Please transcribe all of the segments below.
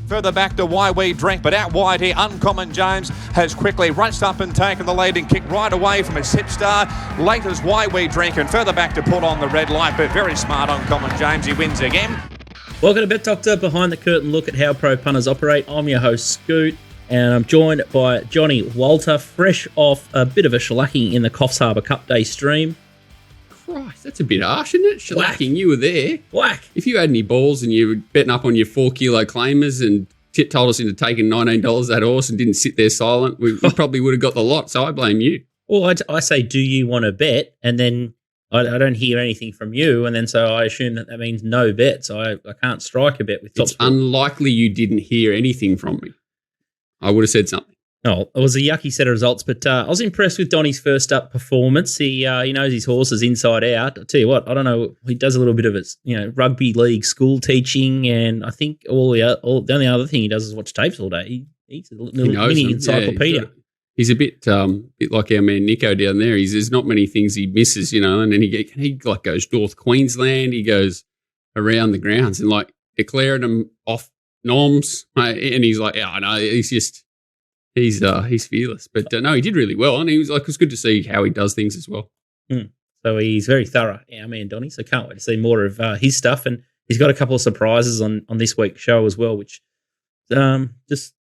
Further back to Why We Drink, but out wide here, Uncommon James has quickly raced up and taken the lead and kicked right away from his hip star. Late as Why We Drink, and further back to put on the red light, but very smart Uncommon James. He wins again. Welcome to Bet Doctor, behind the curtain look at how pro punters operate. I'm your host, Scoot, and I'm joined by Johnny Walter, fresh off a bit of a shellacking in the Coffs Harbour Cup Day stream. Christ, that's a bit harsh, isn't it? Shellacking, you were there. Whack. If you had any balls and you were betting up on your 4 kilo claimers and told us into taking $19 that horse and didn't sit there silent, we probably would have got the lot, so I blame you. Well, I say, do you want to bet? And then I don't hear anything from you, and then so I assume that means no bets. I can't strike a bet with TopSport. It's unlikely you didn't hear anything from me. I would have said something. Oh, it was a yucky set of results, but I was impressed with Donnie's first up performance. He knows his horses inside out. I'll tell you what, I don't know, he does a little bit of his rugby league school teaching, and I think the only other thing he does is watch tapes all day. He's a little mini encyclopedia. Yeah, he's a bit like our man Nico down there. There's not many things he misses, and then he goes North Queensland, he goes around the grounds and like declaring them off noms, and he's like, yeah, I know, he's fearless. But no, he did really well, and it was good to see how he does things as well. So he's very thorough, our man Donnie. So can't wait to see more of his stuff, and he's got a couple of surprises on this week's show as well, which just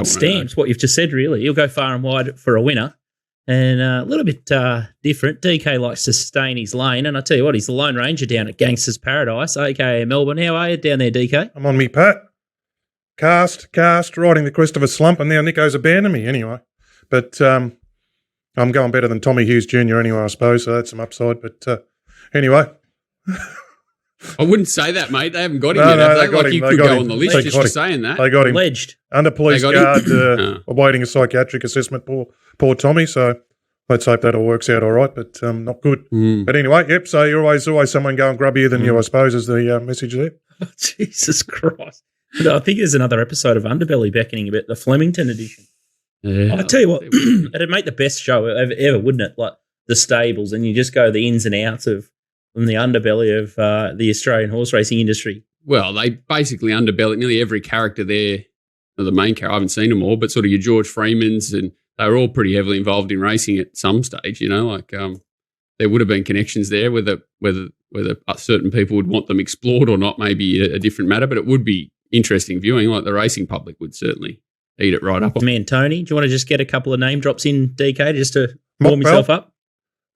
stamps what you've just said. Really, he'll go far and wide for a winner, and a little bit different. DK likes to stay in his lane, and I tell you what, he's the Lone Ranger down at Gangsters Paradise, aka Melbourne. How are you down there, DK? I'm on me, Pat. Cast, riding the crest of a slump, and now Nico's abandoned me anyway. But I'm going better than Tommy Hughes Jr. anyway, I suppose, so that's some upside. But anyway. I wouldn't say that, mate. They haven't got him yet. They got him. He could go on the list just for saying that. They got him. Alleged. Under police guard, awaiting a psychiatric assessment, poor Tommy, so let's hope that all works out all right, but not good. But anyway, yep, so you're always someone going grubbier than you, I suppose, is the message there. Oh, Jesus Christ. I think there's another episode of Underbelly beckoning about the Flemington edition. Yeah, I tell you what, it'd make the best show ever, wouldn't it? Like the stables, and you just go the ins and outs from the underbelly of the Australian horse racing industry. Well, they basically underbelly nearly every character there. The main character, I haven't seen them all, but sort of your George Freemans, and they were all pretty heavily involved in racing at some stage. There would have been connections there, whether certain people would want them explored or not, maybe a different matter, but it would be interesting viewing, like the racing public would certainly eat it right up. Man, Tony, do you want to just get a couple of name drops in, DK, just to warm himself up?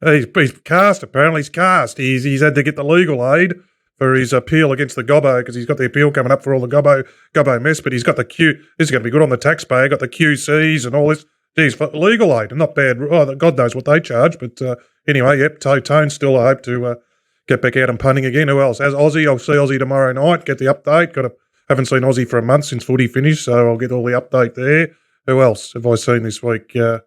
He's cast, apparently. He's cast. He's had to get the legal aid for his appeal against the Gobbo, because he's got the appeal coming up for all the Gobbo mess, but he's got the Q. This is going to be good on the taxpayer, got the QCs and all this. Geez, for legal aid, not bad. Oh, God knows what they charge, but anyway, yep, Tone still, I hope to get back out and punting again. Who else? As Aussie, I'll see Aussie tomorrow night, get the update. Haven't seen Aussie for a month since footy finished, so I'll get all the update there. Who else have I seen this week? No,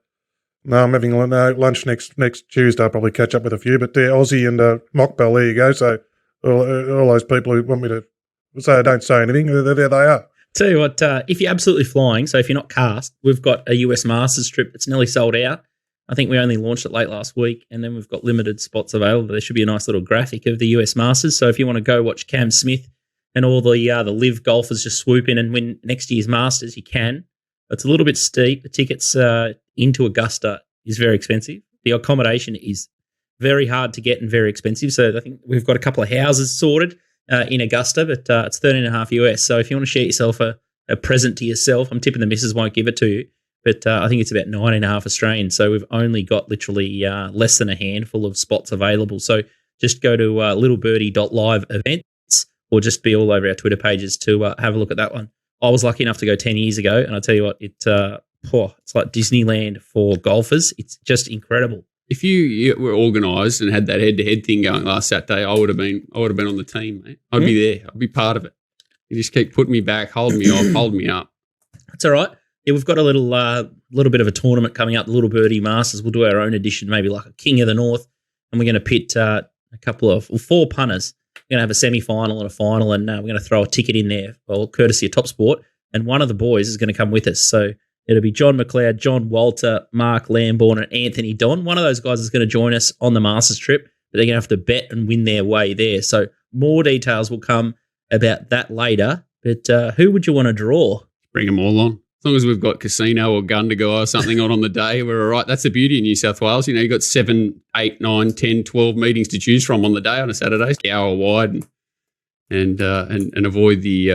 I'm having lunch next Tuesday. I'll probably catch up with a few, but Aussie and Mockbell, there you go. So all those people who want me to say I don't say anything, there they are. Tell you what, if you're absolutely flying, so if you're not cast, we've got a US Masters trip that's nearly sold out. I think we only launched it late last week, and then we've got limited spots available. There should be a nice little graphic of the US Masters. So if you want to go watch Cam Smith and all the live golfers just swoop in and win next year's Masters, you can. It's a little bit steep. The tickets into Augusta is very expensive. The accommodation is very hard to get and very expensive. So I think we've got a couple of houses sorted in Augusta, but it's $13.5 US. So if you want to share yourself a present to yourself, I'm tipping the missus won't give it to you, but I think it's about $9.5 Australian. So we've only got literally less than a handful of spots available. So just go to littlebirdie.live events, or just be all over our Twitter pages to have a look at that one. I was lucky enough to go 10 years ago, and I tell you what, it's like Disneyland for golfers. It's just incredible. If you were organised and had that head-to-head thing going last Saturday, I would have been on the team, mate. I'd be there. I'd be part of it. You just keep putting me back, holding me off, holding me up. That's all right. Yeah, we've got a little bit of a tournament coming up, the Little Birdie Masters. We'll do our own edition, maybe like a King of the North, and we're going to pit four punters. We're going to have a semi-final and a final, and we're going to throw a ticket in there, courtesy of TopSport, and one of the boys is going to come with us. So it'll be John McLeod, John Walter, Mark Lambourne, and Anthony Don. One of those guys is going to join us on the Masters trip, but they're going to have to bet and win their way there. So more details will come about that later, But who would you want to draw? Bring them all on. As long as we've got casino or gun to go or something on the day, we're all right. That's the beauty of New South Wales. You've got 7, 8, 9, 10, 12 meetings to choose from on the day on a Saturday, hour wide, and avoid the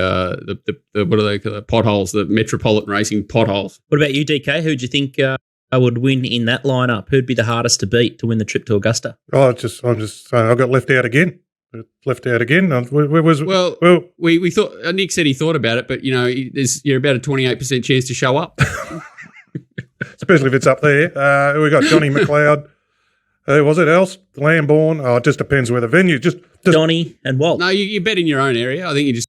what are they called, the potholes, the Metropolitan Racing potholes. What about you, DK? Who do you think would win in that lineup? Who'd be the hardest to beat to win the trip to Augusta? I'm just saying I got left out again. We thought Nick said he thought about it, but you're about a 28% chance to show up, especially if it's up there. We got Johnny McLeod. Who was it else? Lambourne. Oh, it just depends where the venue. Just Johnny and Walt. No, you bet in your own area. I think you just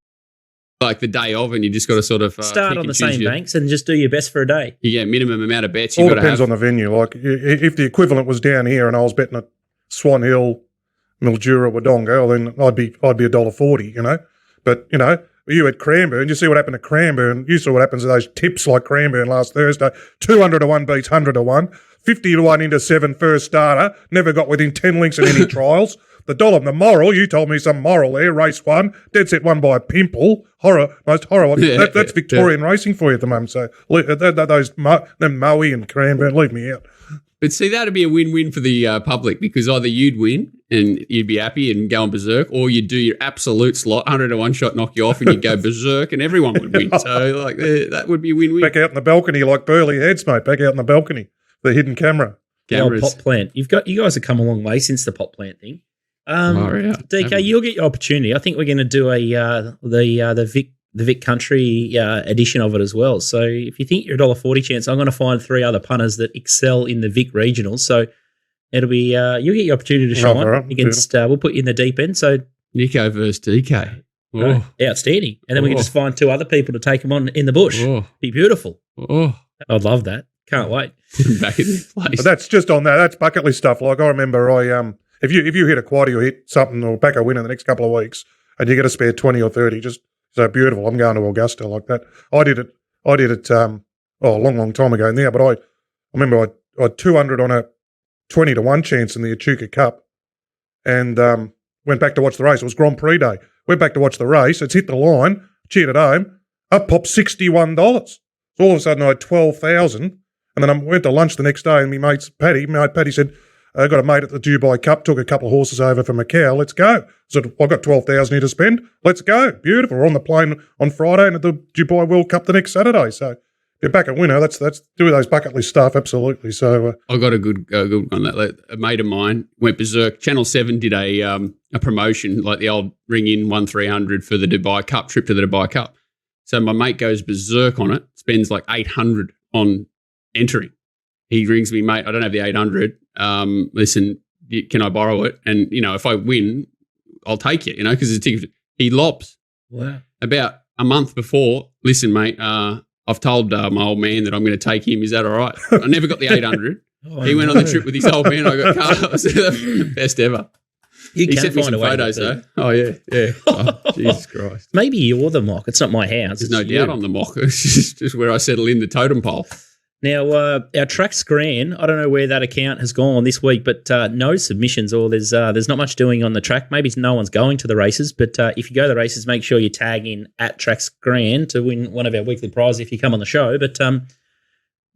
like the day of, and you just got to sort of start on the same banks and just do your best for a day. You get a minimum amount of bets. All depends on the venue. Like if the equivalent was down here and I was betting at Swan Hill, Mildura, Wodonga, well, then I'd be $1.40, But, you at Cranbourne, you see what happened at Cranbourne. You saw what happens to those tips like Cranbourne last Thursday. 200 to 1 beats 100 to 1. 50 to 1 into 7 first starter. Never got within 10 links in any trials. The moral, you told me some moral there. Race 1. Dead set won by a pimple. Most horrible. Yeah, that's Victorian racing for you at the moment. So them Moe and Cranbourne, leave me out. But see, that'd be a win-win for the public because either you'd win and you'd be happy and go on berserk, or you'd do your absolute slot, 100 to 1 shot, knock you off, and you'd go berserk and everyone would win. So, that would be a win-win. Back out in the balcony like Burley Heads, mate. Back out in the balcony. The hidden camera. The old pot plant. You guys have come a long way since the pot plant thing. DK, you'll get your opportunity. I think we're going to do the Vic Country edition of it as well. So if you think you're $1.40 chance, I'm going to find 3 other punters that excel in the Vic regionals. So it'll be you'll get your opportunity to shine against. We'll put you in the deep end. So Nico versus DK, outstanding. And then we can just find 2 other people to take them on in the bush. Be beautiful. I'd love that. Can't wait. Put him back in their place. But that's just on that. That's bucket list stuff. Like I remember, if you hit a quaddy or hit something or back a win in the next couple of weeks, and you get a spare 20 or 30, just. So beautiful. I'm going to Augusta like that. I did it a long time ago now, but I remember I had 200 on a 20 to 1 chance in the Echuca Cup and went back to watch the race. It was Grand Prix day. Went back to watch the race. It's hit the line, cheered at home, up popped $61. So all of a sudden I had 12,000 and then I went to lunch the next day and my mate Paddy said, I got a mate at the Dubai Cup, took a couple of horses over from Macau. Let's go. So I've got 12,000 here to spend. Let's go. Beautiful. We're on the plane on Friday and at the Dubai World Cup the next Saturday. So you're back a winner. That's do those bucket list stuff. Absolutely. So I got a good one. A mate of mine went berserk. Channel 7 did a promotion like the old ring in 1-300 for the Dubai Cup trip to the Dubai Cup. So my mate goes berserk on it. Spends like 800 on entering. He rings me, mate. I don't have the 800. Listen, can I borrow it? And, if I win, I'll take you, because it's a ticket. He lobs. Wow. About a month before, listen, mate, I've told my old man that I'm going to take him. Is that all right? I never got the 800. He went on the trip with his old man. I got Carlos. Best ever. He sent me some photos, though. Oh, yeah. Oh, Jesus Christ. Maybe you're the mock. It's not my house. There's no doubt I'm the mock. It's just where I settle in the totem pole. Now, our trackscran, I don't know where that account has gone this week, but no submissions or there's not much doing on the track. Maybe no one's going to the races, but if you go to the races, make sure you tag in at trackscran to win one of our weekly prizes if you come on the show. But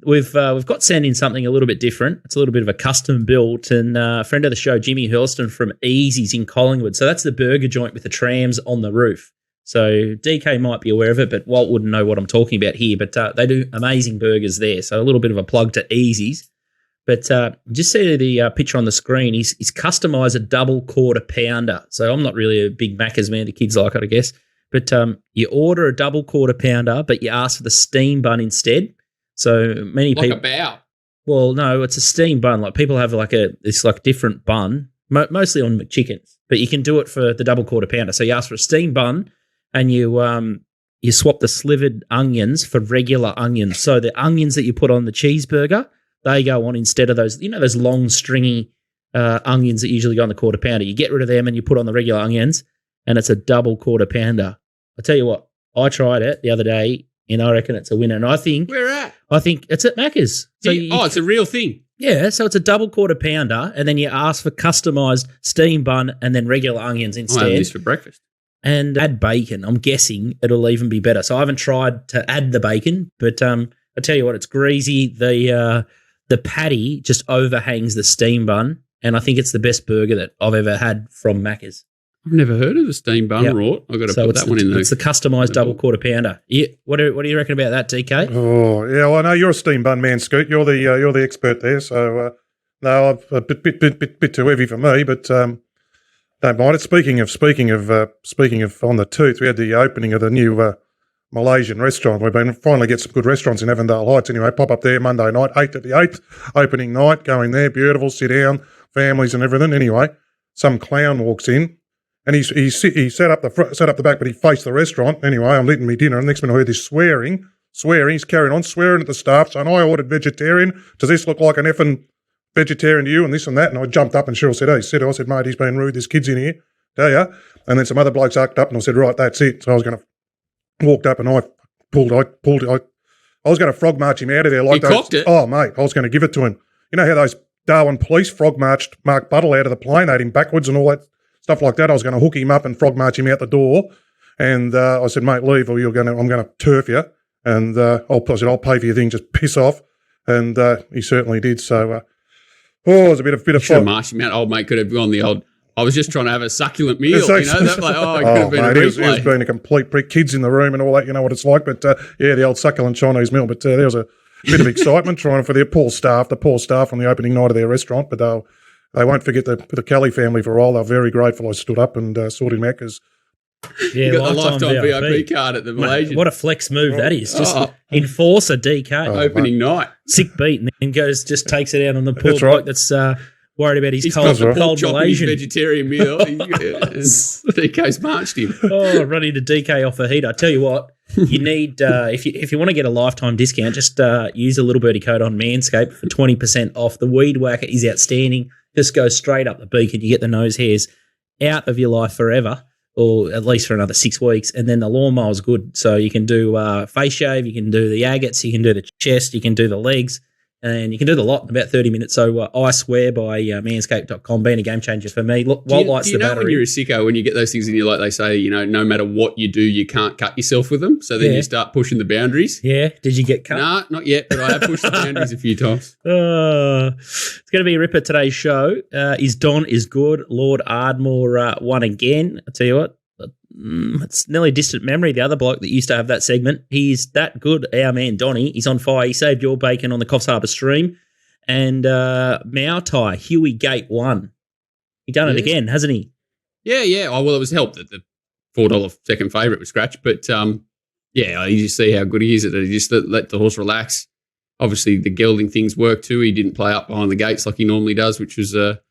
we've got sent in something a little bit different. It's a little bit of a custom built, and a friend of the show, Jimmy Hurlston from Easy's in Collingwood. So that's the burger joint with the trams on the roof. So DK might be aware of it, but Walt wouldn't know what I'm talking about here. But they do amazing burgers there. So a little bit of a plug to Easy's. But just see the picture on the screen. He's customised a double quarter pounder. So I'm not really a big Macca's man. The kids like it, I guess. But you order a double quarter pounder, but you ask for the steam bun instead. So many people. Like a bow. Well, no, it's a steam bun. Like people have this different bun, mostly on McChickens. But you can do it for the double quarter pounder. So you ask for a steam bun. And you swap the slivered onions for regular onions. So the onions that you put on the cheeseburger, they go on instead of those, those long stringy onions that usually go on the quarter pounder. You get rid of them and you put on the regular onions, and it's a double quarter pounder. I tell you what, I tried it the other day, and I reckon it's a winner. And I think where at? I think it's at Macca's. So it's a real thing. Yeah, so it's a double quarter pounder, and then you ask for customised steam bun and then regular onions instead. I have this for breakfast. and add bacon. I'm guessing it'll even be better. So I haven't tried to add the bacon, but I tell you what, it's greasy. The patty just overhangs the steam bun, and I think it's the best burger that I've ever had from Macca's. I've never heard of the steam bun rort. I've got to put that one in there. It's the customised double quarter pounder. Yeah, what do you reckon about that, DK? Oh, yeah, well, I know you're a steam bun man, Scoot. You're the expert there. So, no, a bit too heavy for me, but don't mind it. Speaking of on the tooth, we had the opening of the new Malaysian restaurant. We've been finally get some good restaurants in Avondale Heights. Anyway, pop up there Monday night, 8th at the 8th, opening night, going there, beautiful, sit down, families and everything. Anyway, some clown walks in. And he set up the back, but he faced the restaurant. Anyway, I'm eating me dinner, and next minute I heard this swearing. He's carrying on, swearing at the staff, saying, I ordered vegetarian. Does this look like an effing vegetarian to you? And this and that. And I jumped up, and Cheryl said, I said, mate, he's been rude. There's kids in here. Do ya? And then some other blokes arced up, and I said, right, that's it. So I was going to walked up, and I was going to frog march him out of there like those. Cocked it. Oh, mate, I was going to give it to him. You know how those Darwin police frog marched Mark Buttle out of the plane, had him backwards and all that stuff like that. I was going to hook him up and frog march him out the door. And I said, mate, leave or I'm going to turf you. And I'll pay for your thing. Just piss off. And he certainly did. So, it was a bit of should have marched him out. Old mate could have gone the old, I was just trying to have a succulent meal. You know, that like, it could have been a replay. He was being a complete prick. Kids in the room and all that, you know what it's like. But, the old succulent Chinese meal. But there was a bit of excitement trying for the poor staff on the opening night of their restaurant. But they won't forget the Kelly family for a while. They're very grateful I stood up and sorted him out because you got the lifetime VIP card at the Malaysian. What a flex move that is. Just enforce a DK. Opening night. Sick beat and then just takes it out on the poor bloke that's worried about his cold Malaysian. Vegetarian meal. DK's marched him. Running to DK off a heat. I tell you what, you need, if you want to get a lifetime discount, just use a Little Birdie code on Manscaped for 20% off. The Weed Whacker is outstanding. Just go straight up the beak and you get the nose hairs out of your life forever, or at least for another 6 weeks. And then the lawnmower's good. So you can do face shave, you can do the agates, you can do the chest, you can do the legs, and you can do the lot in about 30 minutes. So I swear by manscaped.com being a game changer for me. Look, do you know when you're a sicko, when you get those things in your life, they say, you know, no matter what you do, you can't cut yourself with them. So then you start pushing the boundaries. Yeah. Did you get cut? Nah, not yet, but I have pushed the boundaries a few times. It's going to be a ripper today's show. Is Don is good. Lord Ardmore won again. I tell you what, it's nearly distant memory. The other bloke that used to have that segment, he's that good. Our man Donny, he's on fire. He saved your bacon on the Coffs Harbour stream. And Mautai, Huey Gate won. He done it again, hasn't he? Yeah. Oh, well, it was helped that the $4 second favourite was scratched. But, you just see how good he is at it. He just let the horse relax. Obviously, the gelding things work too. He didn't play up behind the gates like he normally does, which was a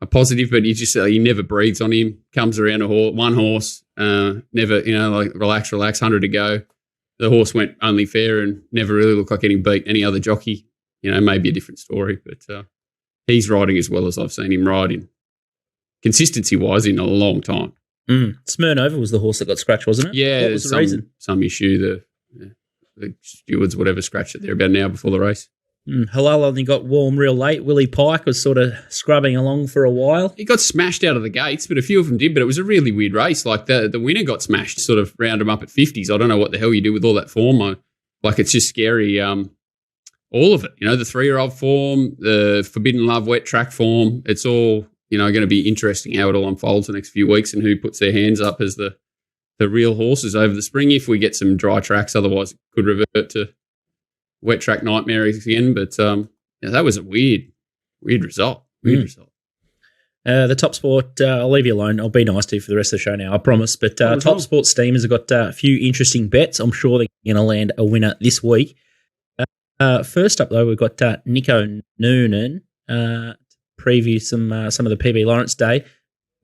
positive. But he never breathes on him. Comes around one horse, never, relax, 100 to go. The horse went only fair and never really looked like getting beat. Any other jockey, maybe a different story. But he's riding as well as I've seen him riding, consistency-wise, in a long time. Smirnova was the horse that got scratched, wasn't it? Yeah, what was the reason? Some issue. The stewards, whatever, scratched it there about an hour before the race. Halal only got warm real late. Willie Pike was sort of scrubbing along for a while. He got smashed out of the gates, but a few of them did. But it was a really weird race. Like the winner got smashed, sort of round him up at 50s. I don't know what the hell you do with all that form. It's just scary. All of it, the 3-year-old form, the Forbidden Love wet track form. It's all going to be interesting how it all unfolds the next few weeks and who puts their hands up as the real horses over the spring if we get some dry tracks. Otherwise, it could revert to wet track nightmare again. But that was a weird result. Result. The TopSport, I'll leave you alone. I'll be nice to you for the rest of the show now, I promise. But TopSport Steamers have got a few interesting bets. I'm sure they're going to land a winner this week. First up, though, we've got Nico Noonan to preview some of the PB Lawrence Day.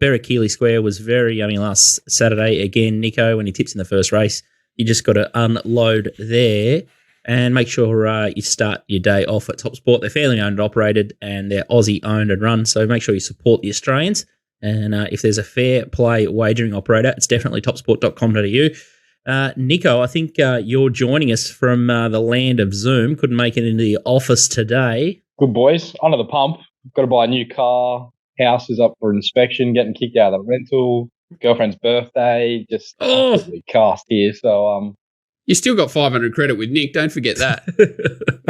Berrickele Square was very yummy last Saturday. Again, Nico, when he tips in the first race, you just got to unload there and make sure you start your day off at TopSport. They're fairly owned and operated, and they're Aussie owned and run, so make sure you support the Australians. And if there's a fair play wagering operator, it's definitely topsport.com.au. Nico, I think you're joining us from the land of Zoom. Couldn't make it into the office today. Good boys, under the pump. Got to buy a new car. House is up for inspection, getting kicked out of the rental. girlfriend's birthday, just absolutely cast here. So You still got 500 credit with Nick. Don't forget that.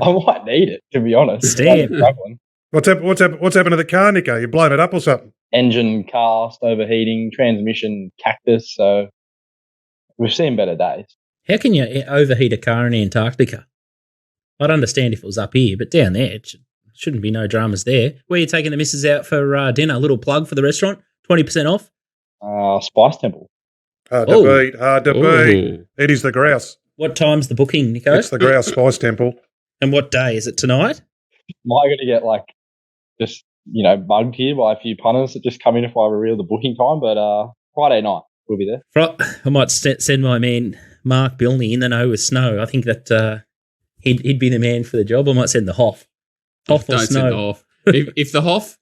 I might need it, to be honest. Damn. What's happened to the car, Nico? You blown it up or something? Engine cast, overheating, transmission cactus. So we've seen better days. How can you overheat a car in Antarctica? I'd understand if it was up here, but down there, it shouldn't be no dramas there. Where are you taking the missus out for dinner? A little plug for the restaurant? 20% off? Spice Temple. Hard to beat. It is the grouse. What time's the booking, Nico? It's the grouse Spice Temple. And what day? Is it tonight? Am I going to get mugged here by a few punters that just come in if I reveal the booking time? But Friday night we'll be there. I might send my man Mark Bilney in the know with Snow. I think that he'd be the man for the job. I might send the Hoff. Hoff or Don't Snow. send the Hoff. If the Hoff,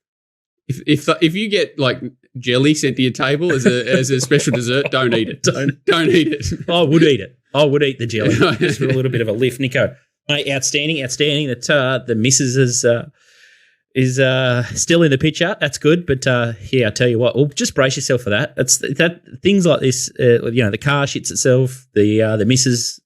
if you get like jelly sent to your table as a special dessert, don't eat it. Don't eat it. I would eat it. I would eat the jelly just for a little bit of a lift, Nico. Mate, outstanding that the missus is still in the picture. That's good, but I tell you what, well, just brace yourself for that. Things like this, the car shits itself, the missus,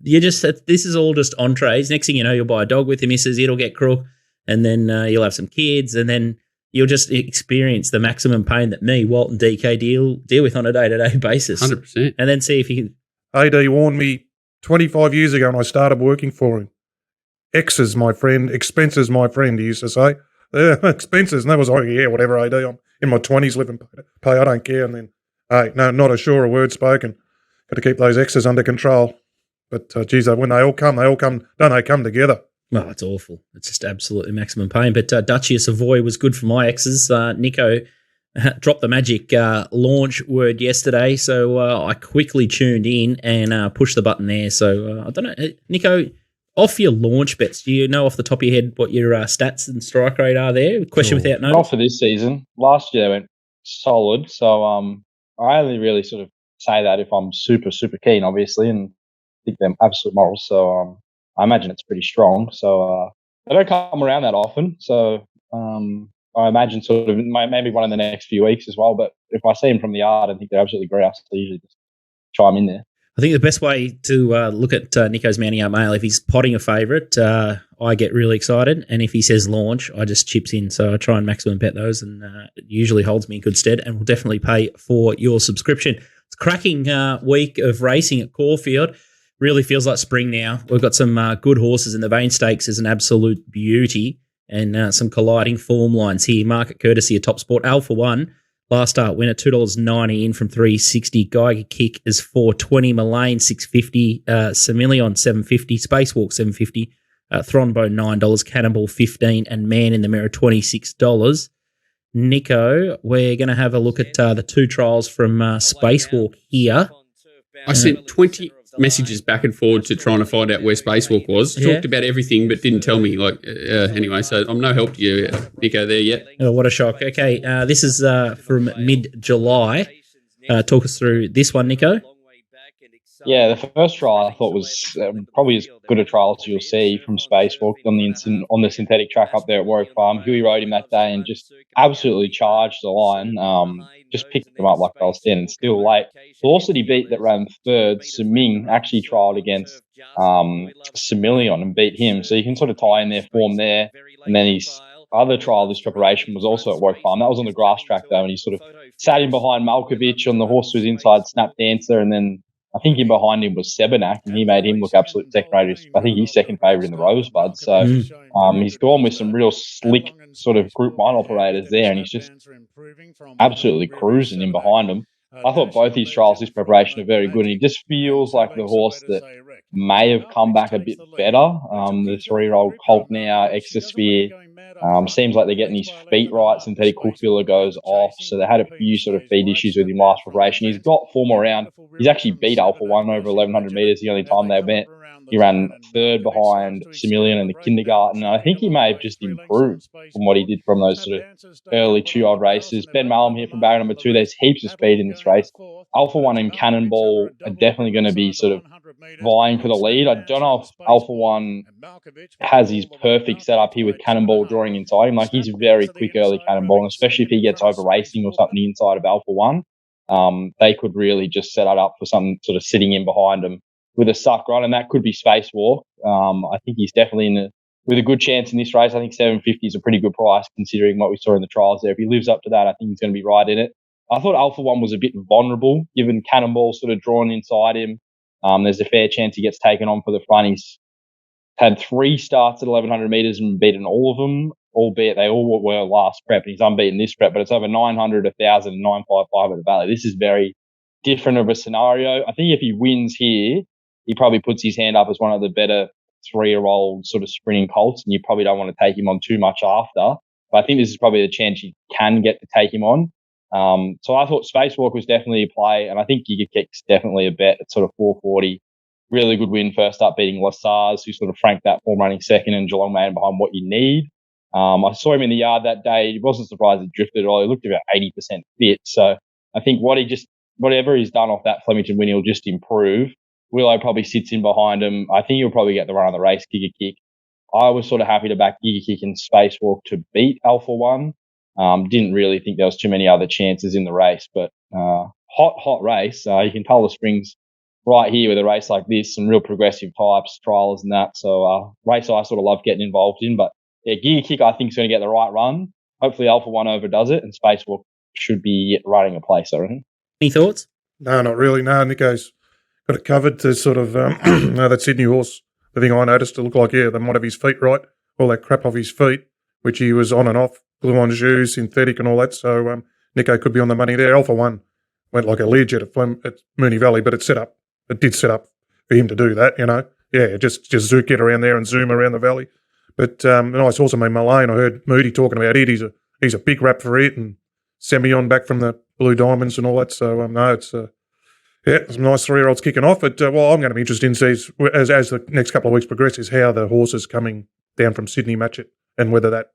this is all just entrees. Next thing you know, you'll buy a dog with the missus, it'll get crook, and then you'll have some kids, and then you'll just experience the maximum pain that me, Walt, and DK deal with on a day-to-day basis. 100%. And then see if you can. AD warned me 25 years ago when I started working for him. X's, my friend. Expenses, my friend, he used to say. Expenses. And that was like, yeah, whatever, AD. I'm in my 20s living pay. I don't care. And then, hey, no, not a sure a word spoken. Got to keep those X's under control. But, geez, when they all come, don't they come together? Well, it's awful. It's just absolutely maximum pain. But Duchy of Savoy was good for my X's. Nico dropped the magic launch word yesterday, so I quickly tuned in and pushed the button there. So I don't know, Nico, off your launch bets, do you know off the top of your head what your stats and strike rate are there? Question without notice. Not for this season. Last year went solid, so I only really sort of say that if I'm super, super keen, obviously, and think they're absolute morals. So I imagine it's pretty strong. So they don't come around that often. So I imagine sort of maybe one in the next few weeks as well. But if I see them from the yard and think they're absolutely grouse, I usually just chime in there. I think the best way to look at Nico's mounting up mail, if he's potting a favourite, I get really excited. And if he says launch, I just chips in. So I try and maximum bet those, and it usually holds me in good stead and will definitely pay for your subscription. It's a cracking week of racing at Caulfield. Really feels like spring now. We've got some good horses in the Vein Stakes is an absolute beauty, and some colliding form lines here. Market courtesy of TopSport. Alpha One, last start winner, $2.90 in from $3.60. Geiger Kick is $4.20. Mullane $6.50. Semillion $7.50. Spacewalk $7.50. Thronbo $9. Cannonball $15. And Man in the Mirror $26. Nico, we're going to have a look at the two trials from Spacewalk here. I sent 20 messages back and forward to trying to find out where Spacewalk was. Yeah. Talked about everything, but didn't tell me. Anyway, so I'm no help to you, Nico, there yet. Oh, what a shock. Okay, this is from mid-July. Talk us through this one, Nico. Yeah, the first trial I thought was probably as good a trial as you'll see from Spacewalk on the synthetic track up there at Warwick Farm. Huey rode him that day and just absolutely charged the line. Just picked them up like they were standing still late. The horse that he beat that ran third, Seming, actually trialled against Semillion and beat him. So you can sort of tie in their form there. And then his other trial, this preparation, was also at Warwick Farm. That was on the grass track though, and he sort of sat in behind Malkovich on the horse who was inside Snap Dancer, and then I think in behind him was Sebenak, and he made him look absolute second-rate. I think he's second favourite in the Rosebud. So he's gone with some real slick sort of Group 1 operators there, and he's just absolutely cruising in behind them. I thought both his trials, this preparation, are very good, and he just feels like the horse that may have come back a bit better. The 3-year-old Colt now, Exosphere, seems like they're getting his feet right. Synthetic Caulfield goes off, so they had a few sort of feet issues with him last preparation. He's got form around. He's actually beat Alpha One over 1,100 metres the only time they met. He ran third behind Semillion in the kindergarten. And I think he may have just improved from what he did from those sort of early 2-year-old races. Ben Malum here from barrier number 2. There's heaps of speed in this race. Alpha One and Cannonball are definitely going to be sort of vying for the lead. I don't know if Alpha One has his perfect setup here with Cannonball drawing inside him. Like, he's very quick early, Cannonball, and especially if he gets over racing or something inside of Alpha One. they could really just set it up for some sort of sitting in behind him with a suck run, and that could be Spacewalk. I think he's definitely with a good chance in this race. I think 750 is a pretty good price considering what we saw in the trials there. If he lives up to that, I think he's going to be right in it. I thought Alpha One was a bit vulnerable given Cannonball sort of drawn inside him. There's a fair chance he gets taken on for the front. He's had 3 starts at 1,100 metres and beaten all of them, albeit they all were last prep. He's unbeaten this prep, but it's over 900, 1,000, and 955 at the Valley. This is very different of a scenario. I think if he wins here, he probably puts his hand up as one of the better 3-year-old sort of sprinting colts, and you probably don't want to take him on too much after. But I think this is probably the chance you can get to take him on. So I thought Spacewalk was definitely a play, and I think Giga Kick's definitely a bet at sort of 440. Really good win first up, beating Lassars, who sort of franked that form running second, and Geelong man behind what you need. I saw him in the yard that day. He wasn't surprised he drifted at all. He looked about 80% fit. So I think whatever he's done off that Flemington win, he'll just improve. Willow probably sits in behind him. I think he'll probably get the run of the race, Giga Kick. I was sort of happy to back Giga Kick and Spacewalk to beat Alpha One. Didn't really think there was too many other chances in the race, but hot race. You can tell the springs right here with a race like this, some real progressive types, trials and that. So race I sort of love getting involved in. But yeah, Giga Kick I think is going to get the right run. Hopefully Alpha One overdoes it, and Spacewalk should be running a place, I reckon. Any thoughts? No, not really. No, Nico's got it covered to sort of that Sydney horse. The thing I noticed, it looked like, they might have his feet right, all that crap off his feet, which he was on and off, glue on shoes, synthetic and all that. So Nico could be on the money there. Alpha One went like a Learjet at Moonee Valley, but it did set up for him to do that, Yeah, just get around there and zoom around the valley. But nice horse. I mean, Mullane, I heard Moody talking about it. He's a big rap for it, and Semyon back from the Blue Diamonds and all that. So no, it's some nice 3-year-olds kicking off. But I'm going to be interested in see as the next couple of weeks progress is how the horses coming down from Sydney match it, and whether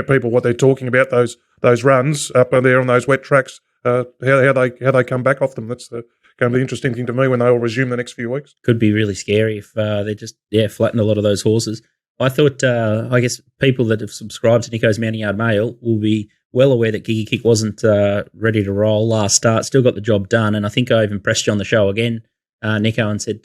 people what they're talking about those runs up there on those wet tracks, how they come back off them. That's going to be the interesting thing to me when they all resume the next few weeks. Could be really scary if they just flatten a lot of those horses. I thought, I guess people that have subscribed to Nico's Mounting Yard Mail will be well aware that Giga Kick wasn't ready to roll last start, still got the job done. And I think I even pressed you on the show again, Nico, and said,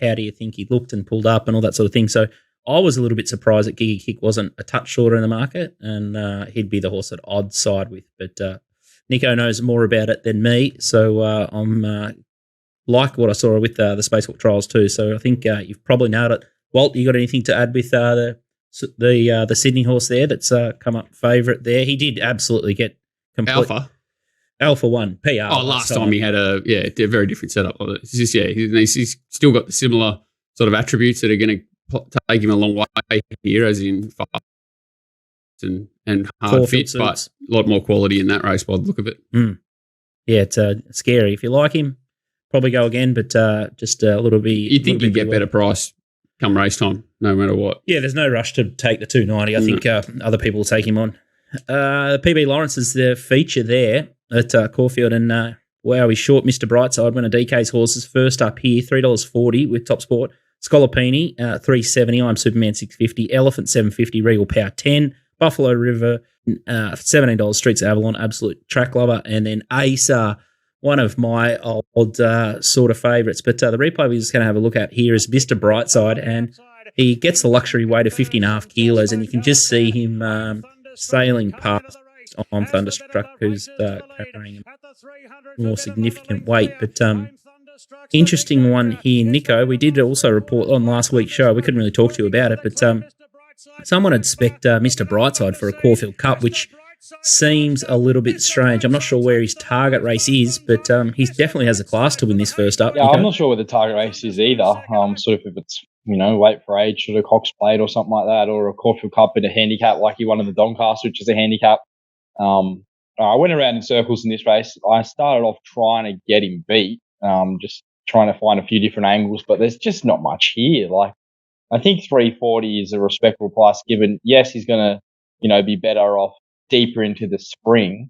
how do you think he looked and pulled up and all that sort of thing. So I was a little bit surprised that Giga Kick wasn't a touch shorter in the market, and he'd be the horse that I'd side with. But Nico knows more about it than me, so I'm like what I saw with the Spacewalk trials too. So I think you've probably nailed it. Walt, you got anything to add with the Sydney horse there that's come up favourite there? He did absolutely get complete. Alpha One, PR. Oh, last time he had a very different setup. It's just, he's still got the similar sort of attributes that are going to take him a long way here, as in fast and hard Caulfield fit, suits. but a lot more quality in that race by the look of it. Yeah, it's scary. If you like him, probably go again, but just a little bit. You'd think you'd get better price come race time, no matter what. Yeah, there's no rush to take the 290. I think other people will take him on. The PB Lawrence is the feature there at Caulfield, and wow, he's short Mr. Brightside, one of DK's horses. First up here, $3.40 with TopSport. Scolopini, $3.70. I'm Superman, $6.50. Elephant, $7.50. Regal Power, $10. Buffalo River, $17. Streets of Avalon, absolute track lover. And then Ace, one of my old sort of favourites. But the replay we're just going to have a look at here is Mr. Brightside, and he gets the luxury weight of 50.5 kilos, and you can just see him sailing past on Thunderstruck, who's carrying a more significant weight. But interesting one here, Nico. We did also report on last week's show. We couldn't really talk to you about it, but someone had spec'd Mr. Brightside for a Caulfield Cup, which seems a little bit strange. I'm not sure where his target race is, but he definitely has a class to win this first up. Yeah, Nico? I'm not sure where the target race is either. Sort of if it's, weight for age, sort of Cox Plate or something like that, or a Caulfield Cup in a handicap like he won in the Doncaster, which is a handicap. I went around in circles in this race. I started off trying to get him beat, just trying to find a few different angles, but there's just not much here. Like, I think 340 is a respectable price given. Yes, he's going to, be better off deeper into the spring.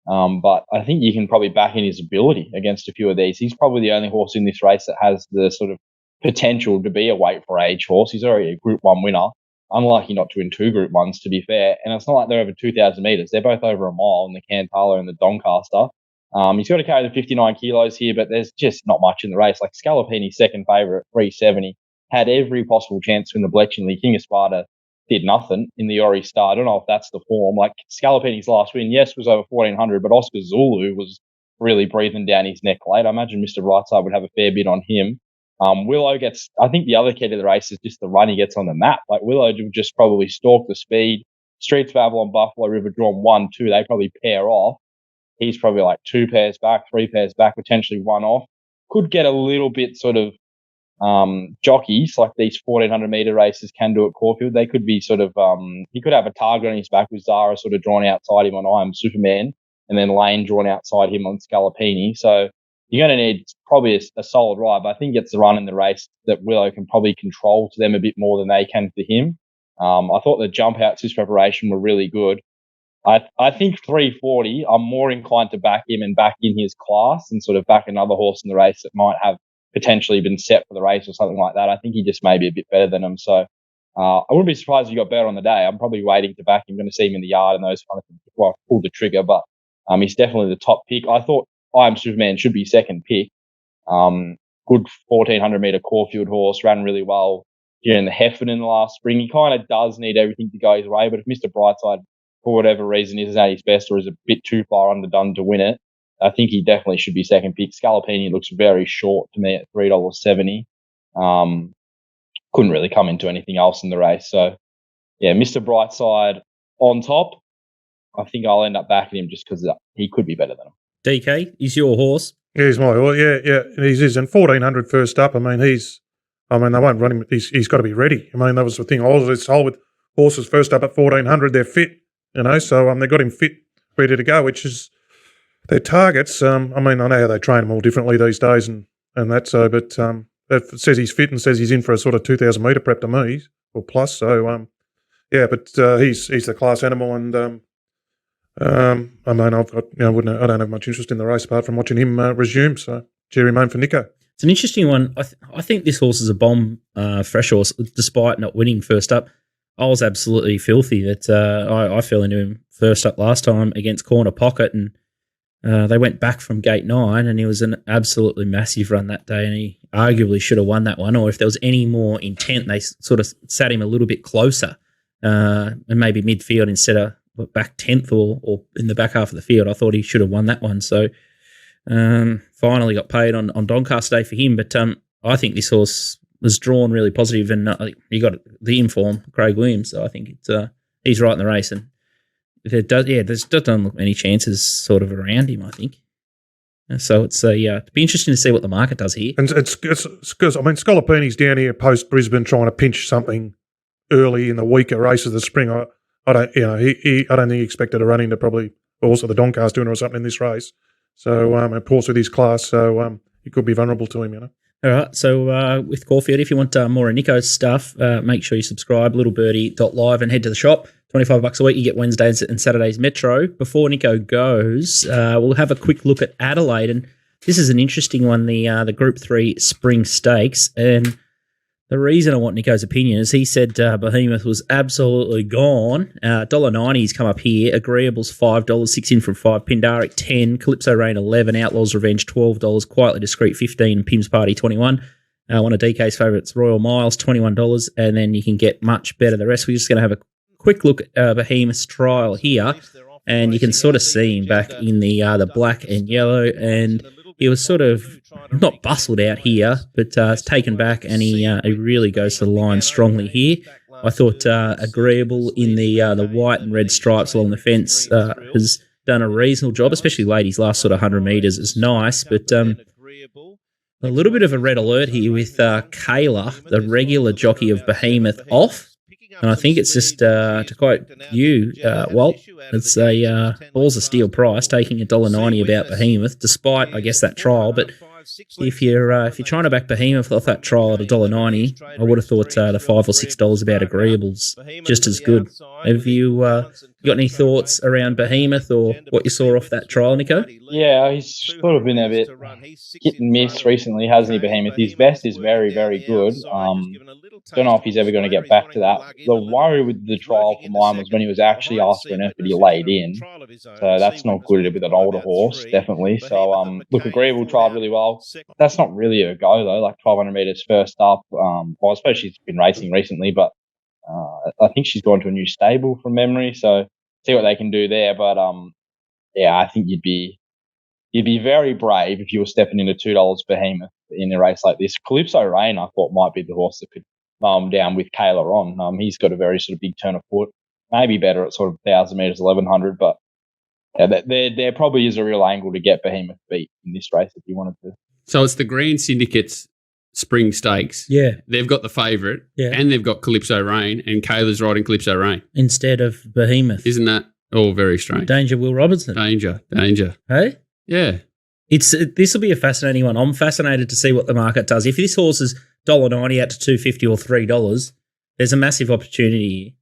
But I think you can probably back in his ability against a few of these. He's probably the only horse in this race that has the sort of potential to be a weight for age horse. He's already a Group 1 winner. Unlikely not to win 2 Group 1s, to be fair. And it's not like they're over 2,000 metres. They're both over a mile in the Cantala and the Doncaster. He's got to carry the 59 kilos here, but there's just not much in the race. Like Scalapini's second favourite at 370 had every possible chance to win the Bletchley. King of Sparta did nothing in the Ori Star. I don't know if that's the form. Like Scalapini's last win, yes, was over 1400, but Oscar Zulu was really breathing down his neck late. I imagine Mr. Brightside would have a fair bit on him. Willow gets, I think the other key to the race is just the run he gets on the map. Like Willow will just probably stalk the speed. Streets of Avalon, Buffalo River, drawn 1, 2. They probably pair off. He's probably like 2 pairs back, 3 pairs back, potentially 1 off. Could get a little bit sort of jockeys like these 1400 meter races can do at Caulfield. They could be sort of, he could have a target on his back with Zara sort of drawn outside him on I Am Superman, and then Lane drawn outside him on Scalapini. So you're going to need probably a solid ride, but I think it's the run in the race that Willow can probably control to them a bit more than they can to him. I thought the jump outs his preparation were really good. I think 340, I'm more inclined to back him and back in his class and sort of back another horse in the race that might have potentially been set for the race or something like that. I think he just may be a bit better than him. So I wouldn't be surprised if he got better on the day. I'm probably waiting to back him. I'm going to see him in the yard and those kind of things before I pull the trigger, but he's definitely the top pick. I thought I Am Superman should be second pick. Good 1400 meter Caulfield horse, ran really well during the Heffernan last spring. He kind of does need everything to go his way, but if Mr. Brightside, for whatever reason, isn't at his best or is a bit too far underdone to win it, I think he definitely should be second pick. Scalapini looks very short to me at $3.70. Couldn't really come into anything else in the race. So, yeah, Mr. Brightside on top. I think I'll end up backing him just because he could be better than him. DK, he's your horse. Yeah, he's my horse. Yeah, he's his. And 1400 first up. I mean, they won't run him. He's got to be ready. I mean, that was the thing. I was told with horses first up at 1400, they're fit. So they got him fit, ready to go, which is their targets. I know how they train them all differently these days and that. So, but it says he's fit and says he's in for a sort of 2,000 metre prep to me or plus. So, he's the class animal, and I've got I don't have much interest in the race apart from watching him resume. So, Jerry Moan for Nico. It's an interesting one. I think this horse is a bomb, fresh horse, despite not winning first up. I was absolutely filthy that I fell into him first up last time against Corner Pocket, and they went back from gate 9, and he was an absolutely massive run that day, and he arguably should have won that one, or if there was any more intent, they sort of sat him a little bit closer and maybe midfield instead of back 10th or in the back half of the field. I thought he should have won that one. So finally got paid on Doncaster Day for him, but I think this horse was drawn really positive, and he got the inform, Craig Williams. So I think he's right in the race, and there doesn't look many chances sort of around him, I think. So it's it'd be interesting to see what the market does here. And it's because Scalapini's down here post Brisbane trying to pinch something early in the weaker races of the spring. I don't think he expected to run into probably also the Doncaster winner or something in this race. So of course with his class, so he could be vulnerable to him. All right, so with Caulfield, if you want more of Nico's stuff, make sure you subscribe, littlebirdie.live, and head to the shop. $25 a week, you get Wednesdays and Saturdays Metro. Before Nico goes, we'll have a quick look at Adelaide, and this is an interesting one, the Group 3 Spring Stakes, and the reason I want Nico's opinion is he said Behemoth was absolutely gone. $1.90's come up here. Agreeables $5, 6 in from 5. Pindaric 10, Calypso Rain 11, Outlaws Revenge $12, Quietly Discreet 15, and Pim's Party 21. One of DK's favourites, Royal Miles $21, and then you can get much better. The rest, we're just going to have a quick look at Behemoth's trial here, and you can sort of see him back in the black and yellow, and he was sort of not bustled out here, but taken back, and he really goes to the line strongly here. I thought Agreeable in the white and red stripes along the fence has done a reasonable job, especially ladies. Last sort of 100 metres is nice, but a little bit of a red alert here with Kayla, the regular jockey of Behemoth, off. And I think it's just, to quote you, Walt, it's a balls of steel price, taking $1.90 about Behemoth, despite, I guess, that trial. But if you're trying to back Behemoth off that trial at $1.90, I would have thought the $5 or $6 about Agreeables just as good. Have you got any thoughts around Behemoth or what you saw off that trial, Nico? Yeah, he's sort of been a bit hit and miss recently, hasn't he, Behemoth? His best is very, very good. Don't know if he's ever going to get back to that. The worry with the trial for mine was when he was actually asked for an effort, he laid in. So that's not good with an older horse, definitely. So, look, Agreeable tried really well. That's not really a go, though, like 1,200 metres first up. Well, I suppose she's been racing recently, but I think she's gone to a new stable from memory. So see what they can do there. But, yeah, I think you'd be very brave if you were stepping into $2 Behemoth in a race like this. Calypso Rain, I thought, might be the horse that could mow him down with Kayla on. He's got a very sort of big turn of foot, maybe better at sort of 1,000 metres, 1,100. But yeah, there probably is a real angle to get Behemoth beat in this race if you wanted to. So it's the Grand Syndicate's Spring Stakes. Yeah. They've got the favourite, and they've got Calypso Rain, and Kayla's riding Calypso Rain Instead of Behemoth. Isn't that all very strange? Danger Will Robinson. Danger. Hey? Yeah. This will be a fascinating one. I'm fascinated to see what the market does. If this horse is $1.90 out to $2.50 or $3, there's a massive opportunity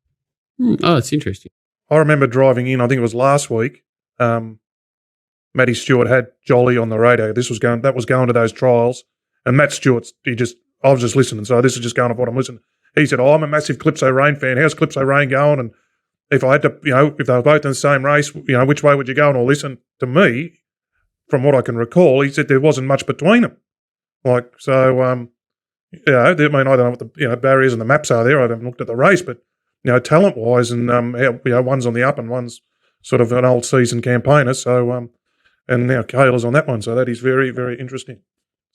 here. Oh, it's interesting. I remember driving in, I think it was last week, Matty Stewart had Jolly on the radio. That was going to those trials. And Matt Stewart, I was just listening, so this is just going off what I'm listening. He said, I'm a massive Calypso Rain fan. How's Calypso Rain going? And if I had to, if they were both in the same race, which way would you go? And all this. And to me, from what I can recall, he said there wasn't much between them. I mean, I don't know what the barriers and the maps are there. I haven't looked at the race, but talent-wise, and one's on the up and one's sort of an old season campaigner. So, and now Kayla's on that one, so that is very, very interesting.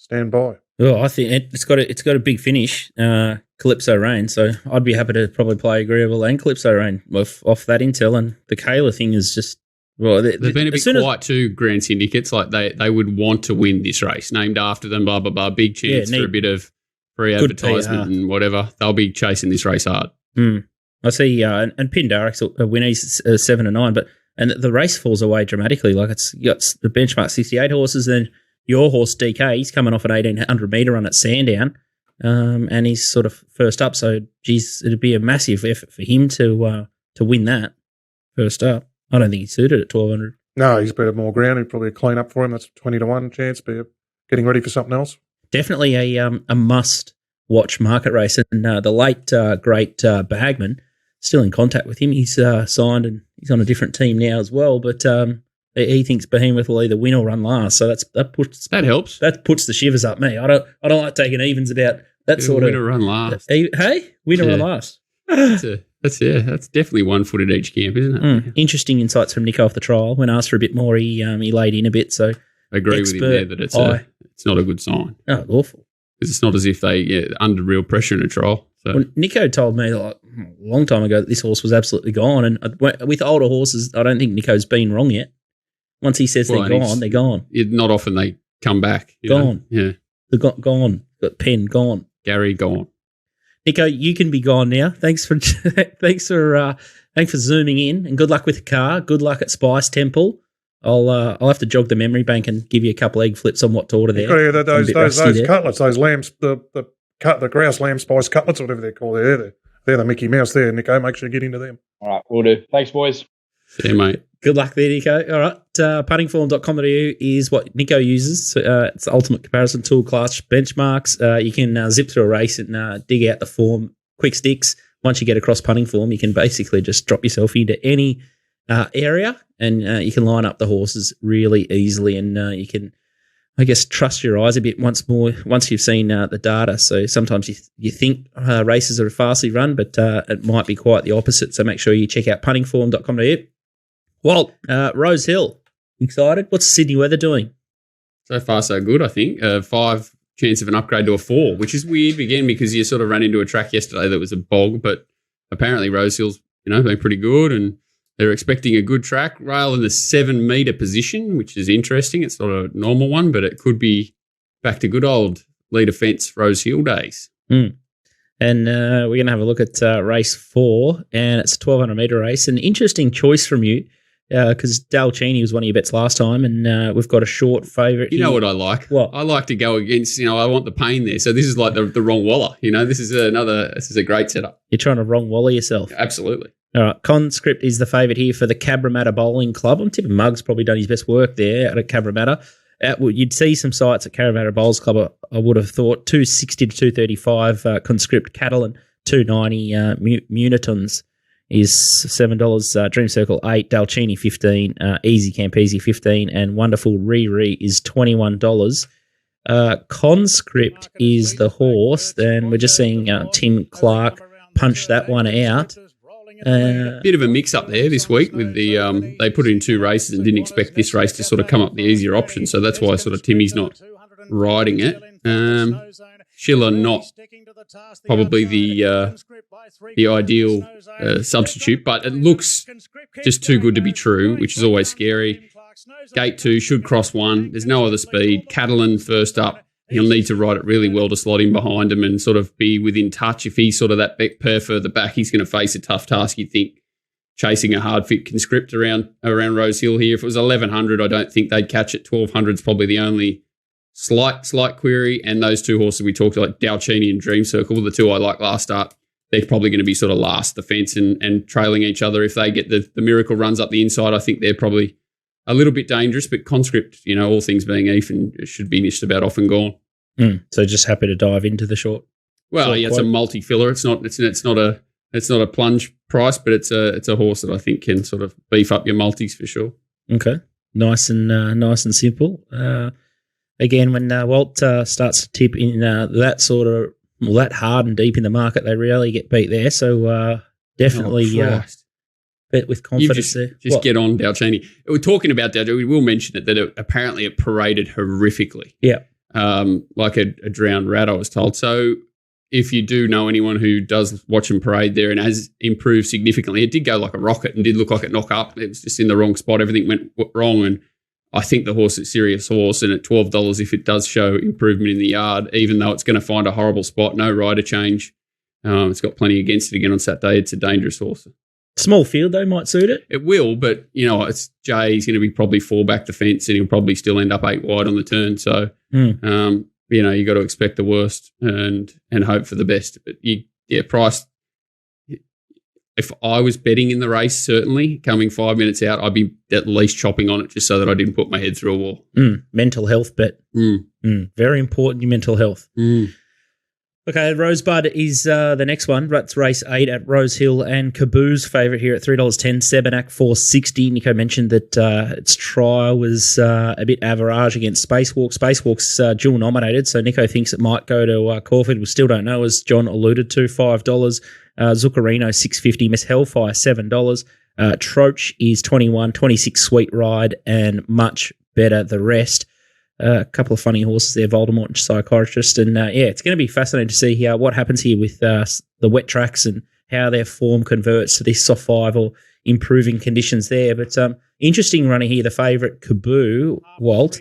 Stand by. Oh, I think it's got a big finish, Calypso Rain. So I'd be happy to probably play Agreeable and Calypso Rain off that intel. And the Kayla thing is just they've been a bit quiet too. Grand Syndicates, like they would want to win this race, named after them. Blah blah blah. Big chance for a bit of free advertisement and whatever. They'll be chasing this race hard. I see. And Pindarek's a winner. He's 7-9, but the race falls away dramatically. Like it's got the benchmark 68 horses, then. Your horse, DK, he's coming off an 1,800-metre run at Sandown, and he's sort of first up. So, geez, it'd be a massive effort for him to win that first up. I don't think he's suited at 1,200. No, he's better more ground. He'd probably clean up for him. That's 20-1 chance. Be getting ready for something else. Definitely a must-watch market race. And the late, great Bagman, still in contact with him. He's signed and he's on a different team now as well. But he thinks Behemoth will either win or run last. So that helps. That puts the shivers up me. I don't like taking evens about that sort of win or run last. Hey, win or run last. That's definitely one foot at each camp, isn't it? Interesting insights from Nico off the trial. When asked for a bit more, he laid in a bit. So I agree with him there that it's not a good sign. Oh, awful. Because it's not as if they under real pressure in a trial. So. Well, Nico told me a long time ago that this horse was absolutely gone. And with older horses, I don't think Nico's been wrong yet. Once he says they're gone, they're gone. Not often they come back. Gone. Yeah. They're gone. Got Penn gone. Gary gone. Nico, you can be gone now. Thanks for zooming in, and good luck with the car. Good luck at Spice Temple. I'll have to jog the memory bank and give you a couple egg flips on what to order there. Yeah, those cutlets, those lambs, the grouse lamb spice cutlets, or whatever they're called. They're the Mickey Mouse there, Nico. Make sure you get into them. All right, we'll do. Thanks, boys. See you, mate. Good luck there, Nico. All right. Puntingform.com.au is what Nico uses. It's the ultimate comparison tool, class benchmarks. You can zip through a race and dig out the form, quick sticks. Once you get across punting form, you can basically just drop yourself into any area and you can line up the horses really easily, and you can, I guess, trust your eyes a bit once you've seen the data. So sometimes you think races are fastly run, but it might be quite the opposite. So make sure you check out puntingform.com.au. Walt, Rosehill, excited? What's Sydney weather doing? So far, so good, I think. 5 chance of an upgrade to a 4, which is weird, again, because you sort of ran into a track yesterday that was a bog, but apparently Rosehill's, been pretty good, and they're expecting a good track. Rail in the 7-metre position, which is interesting. It's not a normal one, but it could be back to good old leader fence Rosehill days. And we're going to have a look at race 4, and it's a 1,200-metre race. An interesting choice from you, because Dal Cheney was one of your bets last time, and we've got a short favourite. You know what I like? What? I like to go against, I want the pain there. So this is like the wrong Waller. This is a great setup. You're trying to wrong Waller yourself. Absolutely. All right, Conscript is the favourite here for the Cabramatta Bowling Club. I'm tipping Muggs probably done his best work there at Cabramatta. you'd see some sites at Caramata Bowls Club. I would have thought 260 to 235 Conscript Catalan, 290 Munitons is $7. Dream Circle 8, Dalcini 15, Easy Camp Easy 15, and Wonderful Riri is $21. Conscript is the horse, and we're just seeing Tim Clark punch that one out. Bit of a mix-up there this week with the they put it in 2 races and didn't expect this race to sort of come up the easier option, so that's why sort of Timmy's not riding it. Schiller not probably the ideal substitute, but it looks just too good to be true, which is always scary. Gate 2 should cross 1. There's no other speed. Catalan first up. He'll need to ride it really well to slot in behind him and sort of be within touch. If he's sort of that pair further back, he's going to face a tough task, you think, chasing a hard fit Conscript around Rosehill here. If it was 1,100, I don't think they'd catch it. 1,200 is probably the only slight query. And those 2 horses we talked about, Dalcini and Dream Circle, the 2 I liked last start, they're probably going to be sort of last the fence and trailing each other. If they get the miracle runs up the inside, I think they're probably a little bit dangerous, but Conscript, all things being even, should be just about off and gone. So just happy to dive into the short. Well, yeah, it's a multi-filler. It's not a plunge price, but it's a horse that I think can sort of beef up your multis for sure. Okay, nice and simple. Again, when Walt starts to tip in that sort of that hard and deep in the market, they really get beat there. So definitely. Bet with confidence there. Just get on Dalcini. We're talking about Dalcini. We will mention it that apparently it paraded horrifically. Yeah. Like a drowned rat, I was told. So if you do know anyone who does watch him parade there and has improved significantly, it did go like a rocket and did look like it knocked up. It was just in the wrong spot. Everything went wrong. And I think the horse is a serious horse. And at $12, if it does show improvement in the yard, even though it's going to find a horrible spot, no rider change, it's got plenty against it again on Saturday. It's a dangerous horse. Small field, though, might suit it. It will, but, it's Jay. He's going to be probably 4 back the fence and he'll probably still end up 8 wide on the turn. So, you got to expect the worst and hope for the best. But, price, if I was betting in the race, certainly, coming 5 minutes out, I'd be at least chopping on it just so that I didn't put my head through a wall. Mental health bet. Very important, your mental health. Okay, Rosebud is the next one. That's race 8 at Rosehill, and Kaboo's favourite here at $3.10. Sebenak $4.60. Nico mentioned that its trial was a bit average against Spacewalk. Spacewalk's dual nominated, so Nico thinks it might go to Caulfield. We still don't know, as John alluded to. $5. Zuccarino $6.50. Miss Hellfire $7. Troach is $21. 26 Sweet Ride, and much better the rest. A couple of funny horses there, Voldemort and Psychiatrist. And, it's going to be fascinating to see what happens here with the wet tracks and how their form converts to this soft 5 or improving conditions there. But interesting runner here, the favourite Kaboo, Walt.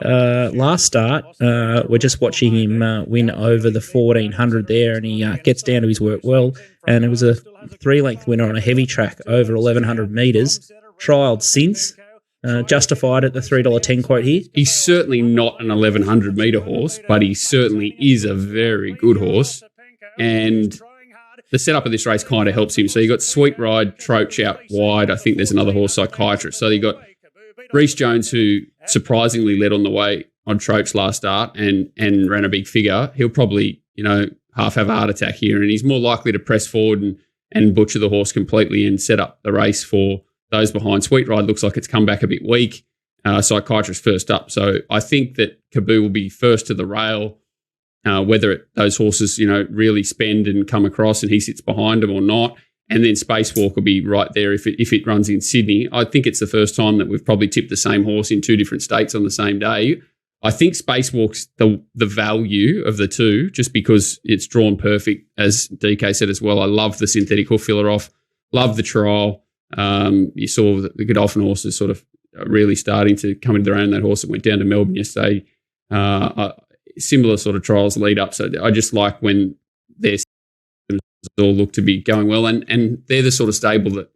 Last start, we're just watching him win over the 1,400 there, and he gets down to his work well. And it was a 3-length winner on a heavy track over 1,100 metres. Trialled since. Justified at the $3.10 quote here. He's certainly not an 1,100 metre horse, but he certainly is a very good horse. And the setup of this race kind of helps him. So you got Sweet Ride, Troach out wide. I think there's another horse, Psychiatrist. So you got Reece Jones, who surprisingly led on the way on Troach last start and ran a big figure. He'll probably, half have a heart attack here, and he's more likely to press forward and butcher the horse completely and set up the race for those behind. Sweet Ride looks like it's come back a bit weak. Psychiatrist first up. So I think that Kaboo will be first to the rail, whether those horses, really spend and come across and he sits behind them or not. And then Spacewalk will be right there if it runs in Sydney. I think it's the first time that we've probably tipped the same horse in 2 different states on the same day. I think Spacewalk's the value of the 2 just because it's drawn perfect, as DK said as well. I love the synthetic hoof filler off, love the trial. You saw the Godolphin horses sort of really starting to come into their own. That horse that went down to Melbourne yesterday, similar sort of trials lead up. So I just like when their systems all look to be going well, and they're the sort of stable that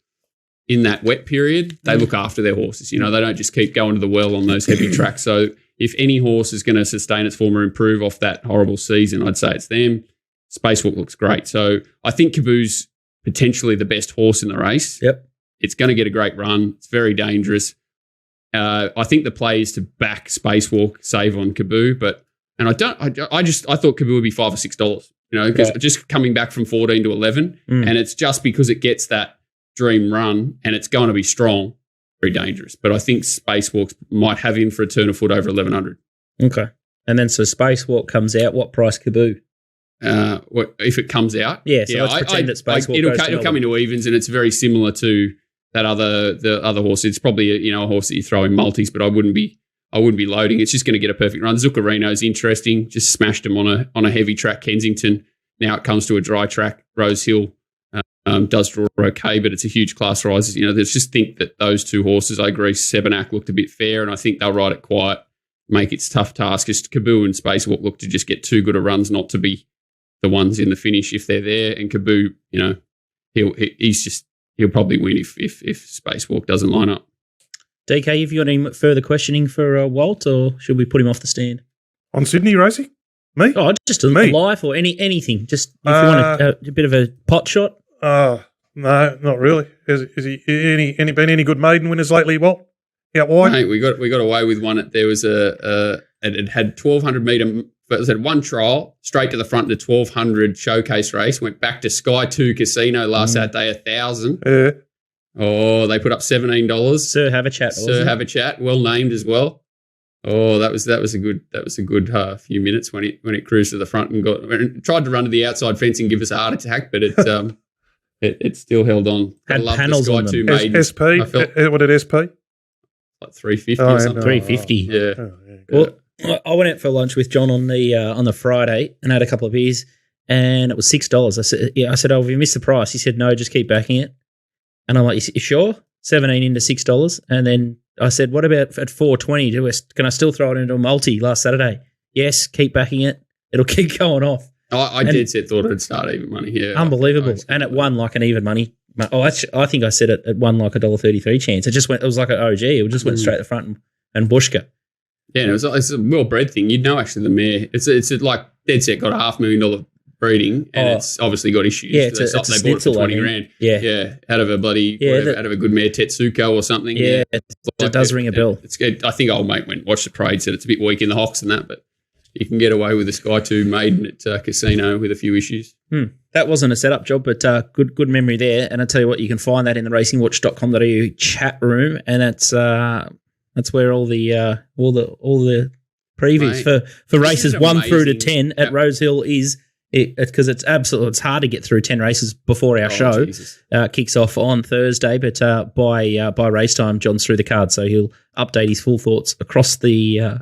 in that wet period, they look after their horses. They don't just keep going to the well on those heavy tracks. So if any horse is going to sustain its form or improve off that horrible season, I'd say it's them. Spacewalk looks great. So I think Kaboo's potentially the best horse in the race. Yep. It's going to get a great run. It's very dangerous. I think the play is to back Spacewalk, save on Kaboo, I thought Kaboo would be $5 or $6, because just coming back from 14 to 11, and it's just because it gets that dream run and it's going to be strong, very dangerous. But I think Spacewalk might have in for a turn of foot over 1100. Okay. And then so Spacewalk comes out, what price Kaboo? If it comes out? Yeah, so let's pretend that Spacewalk it'll come into evens, and it's very similar to the other horse. It's probably a horse that you throw in multis, but I wouldn't be loading. It's just going to get a perfect run. Zuccarino's interesting. Just smashed him on a heavy track, Kensington. Now it comes to a dry track, Rosehill. Does draw okay, but it's a huge class rise. Let's just think that those two horses, I agree, Sebenak looked a bit fair, and I think they'll ride it quiet, make it a tough task. Just Kaboo and Spacewalk look to just get too good a runs, not to be the ones in the finish if they're there. And Kaboo, he'll probably win if Spacewalk doesn't line up. DK, have you got any further questioning for Walt, or should we put him off the stand? On Sydney racing? Me? Oh, just a life or anything. Just if you want a bit of a pot shot. No, not really. Is he been any good maiden winners lately, Walt? Out wide? Mate, we got away with one. There was it had 1,200 metre. It had one trial straight to the front of the 1,200 showcase race. Went back to Sky 2 Casino last Saturday, 1,000. Yeah. Oh, they put up $17. Sir, have a chat. Have a chat. Well named as well. Oh, that was a good few minutes when it cruised to the front and tried to run to the outside fence and give us a heart attack, but it it still held on. Had panels on them. SP. What did SP? Like 350 or something. 350. Yeah. Well, I went out for lunch with John on the Friday and had a couple of beers, and it was $6. I said, oh, have you missed the price? He said, no, just keep backing it. And I'm like, you sure? 17 into $6. And then I said, what about at 420? Can I still throw it into a multi last Saturday? Yes, keep backing it. It'll keep going off. I did thought it'd start even money. Yeah, unbelievable. And it won like an even money. Oh, I think I said it won like $1.33 chance. It was like an OG. It just went straight to the front and Bushka. Yeah, and it's a well-bred thing. You'd know actually the mare. It's like dead set got $500,000 breeding, and it's obviously got issues. Yeah, they bought it for 20 grand. Yeah, out of a bloody out of a good mare, Tetsuko or something. Yeah, it does ring a bell. It's good. I think old mate went watch the parade, said it's a bit weak in the hocks and that, but you can get away with the Sky 2 maiden at Casino with a few issues. That wasn't a setup job, but good memory there. And I tell you what, you can find that in the racingwatch.com.au chat room, and that's where all the previews for races 1 through to 10 at Rosehill is. Because it's hard to get through 10 races before our show kicks off on Thursday, but by race time, John's through the card, so he'll update his full thoughts across the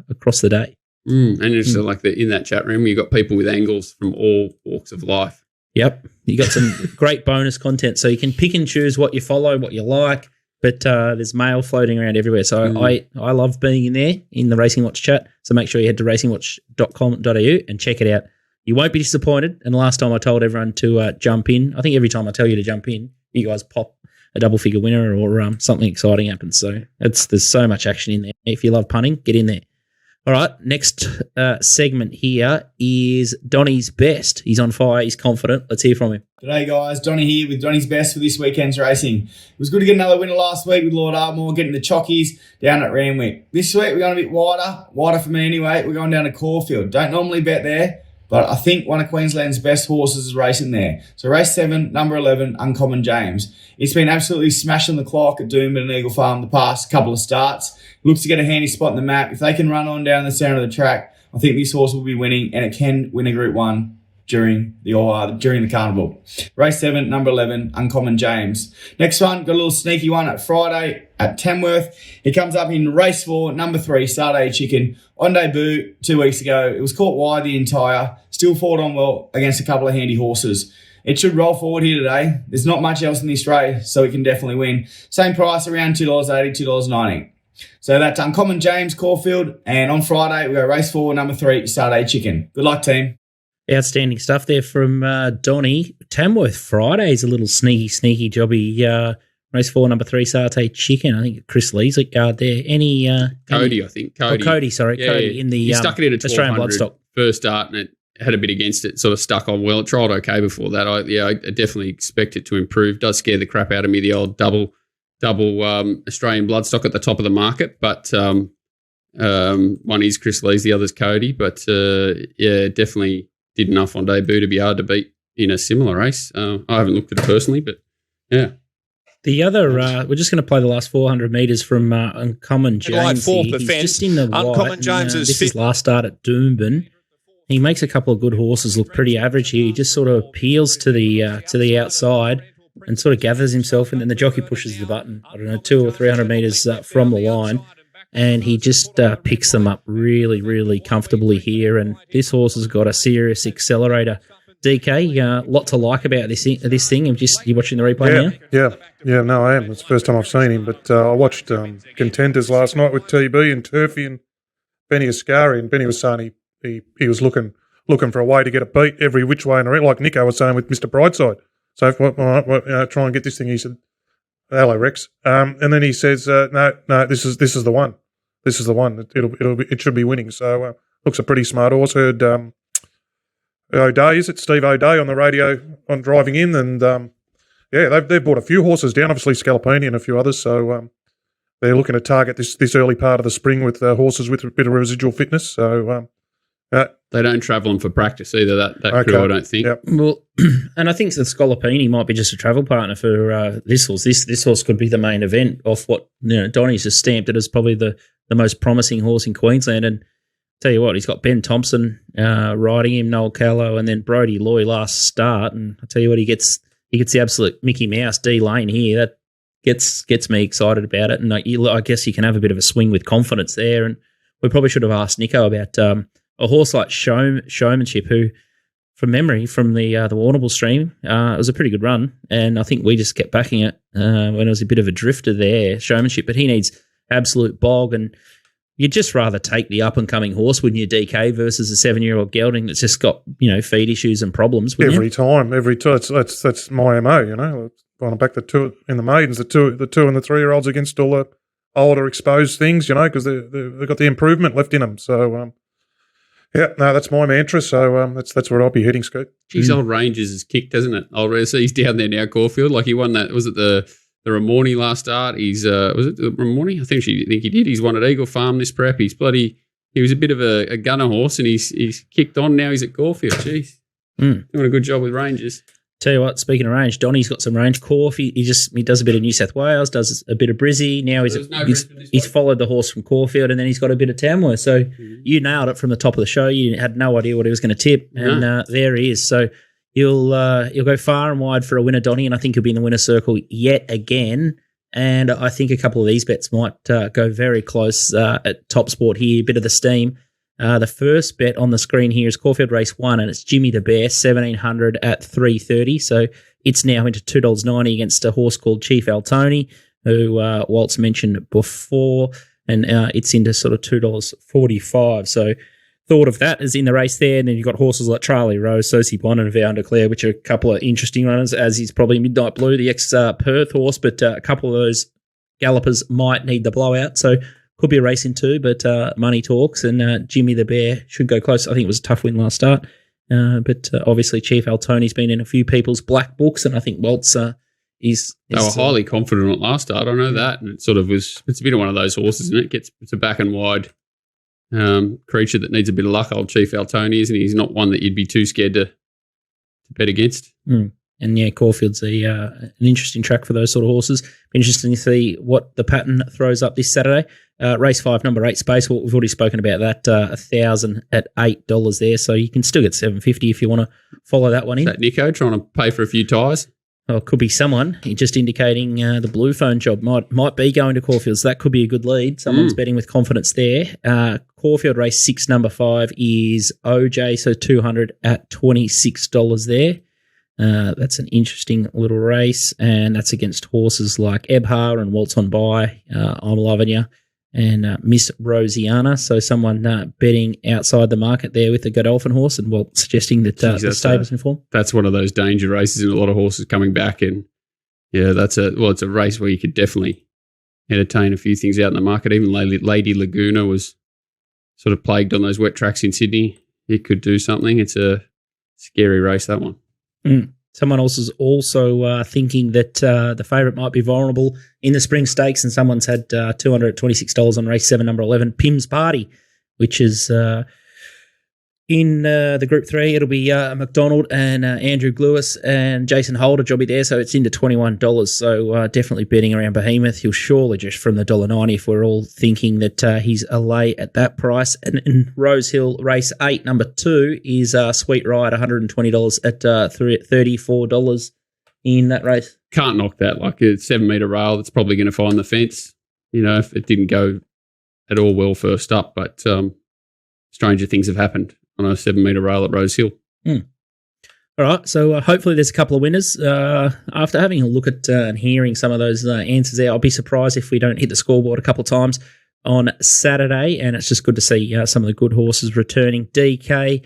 day. And it's like in that chat room, you've got people with angles from all walks of life. Yep, you got some great bonus content, so you can pick and choose what you follow, what you like. But there's mail floating around everywhere, so I love being in there in the Racing Watch chat. So make sure you head to racingwatch.com.au and check it out. You won't be disappointed. And last time I told everyone to jump in. I think every time I tell you to jump in, you guys pop a double-figure winner or something exciting happens. So there's so much action in there. If you love punting, get in there. All right, next segment here is Donnie's Best. He's on fire. He's confident. Let's hear from him. G'day, guys. Donnie here with Donnie's Best for this weekend's racing. It was good to get another winner last week with Lord Ardmore, getting the chockies down at Randwick. This week, we're going a bit wider for me anyway. We're going down to Caulfield. Don't normally bet there, but I think one of Queensland's best horses is racing there. So race 7, number 11, Uncommon James. It's been absolutely smashing the clock at Doomben and Eagle Farm the past couple of starts. Looks to get a handy spot in the map. If they can run on down the centre of the track, I think this horse will be winning, and it can win a Group 1 during the carnival. Race 7, number 11, Uncommon James. Next one, got a little sneaky one at Friday at Tamworth. He comes up in race 4, number 3, Saturday Chicken. On debut 2 weeks ago, it was caught wide the entire, still fought on well against a couple of handy horses. It should roll forward here today. There's not much else in this race, so it can definitely win. Same price, around $2.80, $2.90. So that's Uncommon James, Caulfield, and on Friday we go race 4, number 3, Saturday Chicken. Good luck, team. Outstanding stuff there from Donnie. Tamworth Friday is a little sneaky jobby. Race 4, number 3, Saturday Chicken. I think Chris Lee's at guard there. Cody, I think. Cody, Cody in the he stuck it in a Australian Bloodstock. First start, and it had a bit against it, sort of stuck on well. It trialled okay before that. I definitely expect it to improve. Does scare the crap out of me, the old double double Australian bloodstock at the top of the market, but one is Chris Lee's, the other's Cody. But definitely did enough on debut to be hard to beat in a similar race. I haven't looked at it personally, but yeah. The other, we're just going to play the last 400 metres from Uncommon James. He's just in the Uncommon James is this is last start at Doomben. He makes a couple of good horses look pretty average here. He just sort of peels to the outside and sort of gathers himself, and then the jockey pushes the button, 200 or 300 metres from the line, and he just picks them up really, really comfortably here. And this horse has got a serious accelerator. DK, lot to like about this thing. You watching the replay now? Yeah. No, I am. It's the first time I've seen him, but I watched Contenders last night with TB and Turfy and Benny Ascari, and Benny was saying he was looking for a way to get a beat every which way in the ring, like Nico was saying with Mr. Brightside. So try and get this thing. He said, "Hello, Rex," and then he says, "No, this is the one. This is the one. It should be winning." So looks a pretty smart horse. Heard O'Day, is it Steve O'Day on the radio on driving in, and they've brought a few horses down, obviously Scalapini and a few others. So they're looking to target this early part of the spring with horses with a bit of residual fitness. So they don't travel them for practice either. That crew, I don't think. Yep. Well, and I think that Scalapini might be just a travel partner for this horse. This horse could be the main event off what Donnie's just stamped it as probably the most promising horse in Queensland. And tell you what, he's got Ben Thompson riding him, Noel Callow, and then Brodie Loy last start. And I tell you what, he gets the absolute Mickey Mouse D Lane here. That gets me excited about it. And I guess you can have a bit of a swing with confidence there. And we probably should have asked Nico about a horse like Showmanship, who, from memory, from the Warrnambool stream, it was a pretty good run. And I think we just kept backing it when it was a bit of a drifter there, Showmanship. But he needs absolute bog, and you'd just rather take the up-and-coming horse, wouldn't you, DK, versus a 7-year-old gelding that's just got, feed issues and problems, every time. That's my MO, Going back the two in the maidens, the two and the 3-year-olds against all the older exposed things, because they've got the improvement left in them. So, that's my mantra. So that's where I'll be heading, Scoot. Geez, old Rangers is kicked, hasn't it? Old Rangers, he's down there now, Caulfield. Like he won that, was it the Ramornie last start? He's was it the Ramornie? I think he did. He's won at Eagle Farm this prep. He was a bit of a gunner horse, and he's kicked on. Now he's at Caulfield. Jeez, doing a good job with Rangers. Tell you what, speaking of range, Donnie's got some range. Caulfield, he does a bit of New South Wales, does a bit of Brizzy. Now he's followed the horse from Caulfield, and then he's got a bit of Tamworth. So you nailed it from the top of the show. You had no idea what he was going to tip, and there he is. So you'll go far and wide for a winner, Donnie, and I think he'll be in the winner's circle yet again. And I think a couple of these bets might go very close at TopSport here. A bit of the steam. The first bet on the screen here is Caulfield Race 1, and it's Jimmy the Bear, 1,700 at 3.30. So it's now into $2.90 against a horse called Chief Altoni, who Walt's mentioned before, and it's into sort of $2.45. So thought of that as in the race there. And then you've got horses like Charlie Rose, Sosie Bond, and Vow Declare, which are a couple of interesting runners, as is probably Midnight Blue, the ex-Perth horse, but a couple of those gallopers might need the blowout. So could be a race in two, but money talks, and Jimmy the Bear should go close. I think it was a tough win last start, but obviously Chief Altoni's been in a few people's black books, and I think Waltz is they were highly confident on it last start. I know that, and it's a bit of one of those horses, and it's a back and wide creature that needs a bit of luck. Old Chief Altoni, isn't he? He's not one that you'd be too scared to bet against. And yeah, Caulfield's an interesting track for those sort of horses. Be interesting to see what the pattern throws up this Saturday. Race 5, number 8 space. Well, we've already spoken about that. 1,000 at $8 there, so you can still get $7.50 if you want to follow that one in. Is that Nico trying to pay for a few tyres? Oh, it could be someone. Just indicating the blue phone job might be going to Caulfield, so that could be a good lead. Someone's betting with confidence there. Caulfield Race 6, number 5 is OJ, so 200 at $26 there. That's an interesting little race, and that's against horses like Ebhar and Waltz on By, I'm Loving Ya, and Miss Rosiana. So someone betting outside the market there with the Godolphin horse, and suggesting that the stable's in form. That's one of those danger races, and a lot of horses coming back, and it's a race where you could definitely entertain a few things out in the market. Even Lady Laguna was sort of plagued on those wet tracks in Sydney. It could do something. It's a scary race, that one. Someone else is also thinking that the favourite might be vulnerable in the Spring Stakes, and someone's had $226 on race 7, number 11, Pim's Party, which is in the Group 3. It'll be McDonald and Andrew Lewis and Jason Holder will be there, so it's into $21. So definitely betting around Behemoth. He'll surely just from the $1.90 if we're all thinking that he's a lay at that price. And in Rosehill, race 8, number 2, is Sweet Ride, $120 at $34 in that race. Can't knock that. Like a 7-metre rail that's probably going to find the fence, if it didn't go at all well first up. But stranger things have happened on a 7-metre rail at Rosehill. All right, so hopefully there's a couple of winners. After having a look at and hearing some of those answers there, I'll be surprised if we don't hit the scoreboard a couple of times on Saturday, and it's just good to see some of the good horses returning. DK,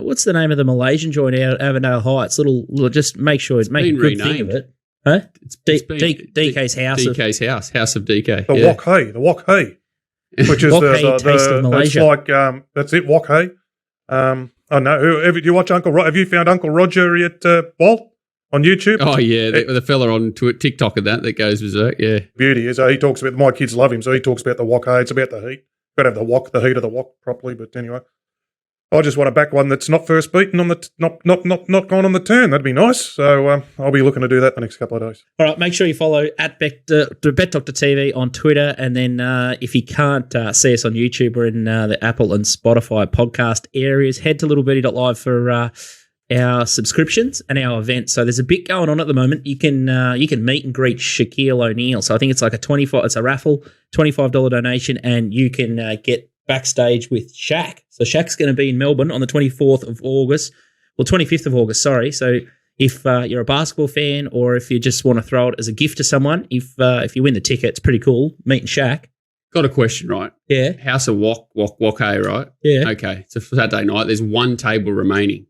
what's the name of the Malaysian joint out Avondale Heights? Little just make sure it's make a good renamed. thing of it. Huh? It's been DK's house. DK's house of DK. The Wok Hey, which is Wok Hey Taste of Malaysia. It's like that's it, Wok Hey. I know. Do you watch Uncle? Have you found Uncle Roger at Walt on YouTube? Oh yeah, the fella on TikTok and that goes berserk. Yeah, beauty is he talks about. My kids love him, so he talks about the Wok Hey. It's about the heat. Got to have the heat of the wok properly. But anyway, I just want to back one that's not first beaten on the not gone on the turn. That'd be nice. So I'll be looking to do that the next couple of days. All right, make sure you follow at Bet Doctor TV on Twitter, and then if you can't see us on YouTube, we're in the Apple and Spotify podcast areas. Head to littlebirdie.live for our subscriptions and our events. So there's a bit going on at the moment. You can meet and greet Shaquille O'Neal. So I think it's like it's a raffle, $25 donation, and you can get backstage with Shaq. So Shaq's going to be in Melbourne on the 24th of August, well, 25th of August, sorry. So if you're a basketball fan or if you just want to throw it as a gift to someone, if you win the ticket, it's pretty cool, meeting Shaq. Got a question, right? Yeah. House of Wok Hey, right? Yeah. Okay, it's a Saturday night. There's one table remaining.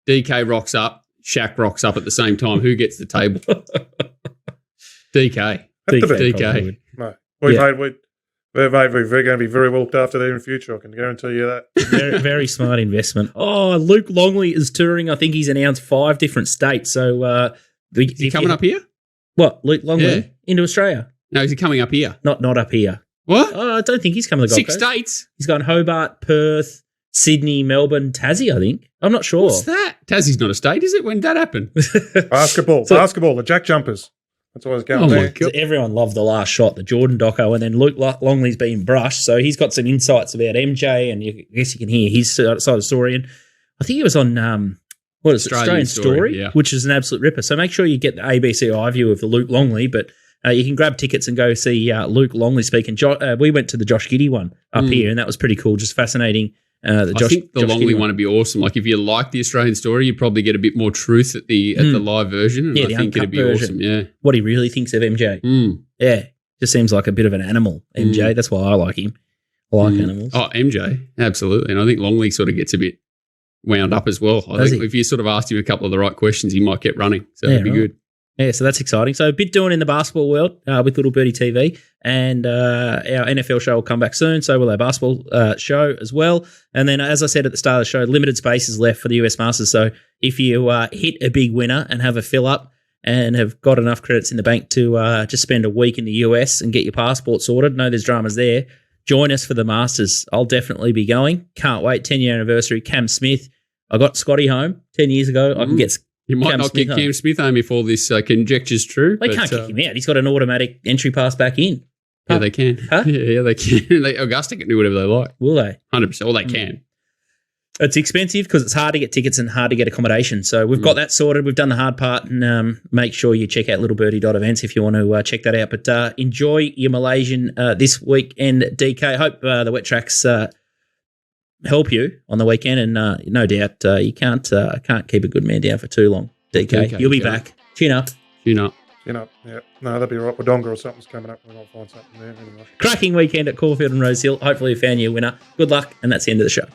DK rocks up, Shaq rocks up at the same time. Who gets the table? DK. DK. No. We're going to be very well looked after there in the future. I can guarantee you that. Very, very smart investment. Oh, Luke Longley is touring. I think he's announced 5 different states. So is he coming up here? What, Luke Longley? Yeah. Into Australia? No, is he coming up here? Not up here. What? I don't think he's coming to the Gold Coast. 6 states? He's gone Hobart, Perth, Sydney, Melbourne, Tassie, I think. I'm not sure. What's that? Tassie's not a state, is it? When did that happen? Basketball, the Jack Jumpers. That's what I was going there. So everyone loved the last shot, the Jordan doco, and then Luke Longley's been brushed, so he's got some insights about MJ, and I guess you can hear his side of the story. And I think he was on Australian Story, which is an absolute ripper. So make sure you get the ABC iView of the Luke Longley, but you can grab tickets and go see Luke Longley speaking. We went to the Josh Giddey one up here, and that was pretty cool, just fascinating. I think the Longley one would be awesome. Like if you like the Australian Story, you'd probably get a bit more truth at the live version. And I think it'd be awesome. Yeah, what he really thinks of MJ. Yeah, just seems like a bit of an animal. MJ, that's why I like him. I like animals. Oh, MJ, absolutely. And I think Longley sort of gets a bit wound up as well. I think if you sort of asked him a couple of the right questions, he might get running. So that'd be good. Yeah, so that's exciting. So a bit doing in the basketball world with Little Birdie TV, and our NFL show will come back soon. So will our basketball show as well. And then, as I said at the start of the show, limited spaces left for the US Masters. So if you hit a big winner and have a fill up and have got enough credits in the bank to just spend a week in the US and get your passport sorted, know there's dramas there. Join us for the Masters. I'll definitely be going. Can't wait. 10-year anniversary. Cam Smith. I got Scotty home 10 years ago. I can get. You might not get Cam Smith home if all this conjecture's true. They can't kick him out. He's got an automatic entry pass back in. Yeah, they can. Huh? Yeah, they can. Augusta can do whatever they like. Will they? 100%. Well, they can. It's expensive because it's hard to get tickets and hard to get accommodation. So we've got that sorted. We've done the hard part, and make sure you check out littlebirdie.events if you want to check that out. But enjoy your Malaysian this weekend, DK. Hope the wet tracks help you on the weekend, and no doubt you can't keep a good man down for too long. DK, you'll be back. Chin up. Yeah. No, that'll be right. Wodonga or something's coming up. We'll find something there anyway. Cracking weekend at Caulfield and Rosehill. Hopefully you found your winner. Good luck, and that's the end of the show.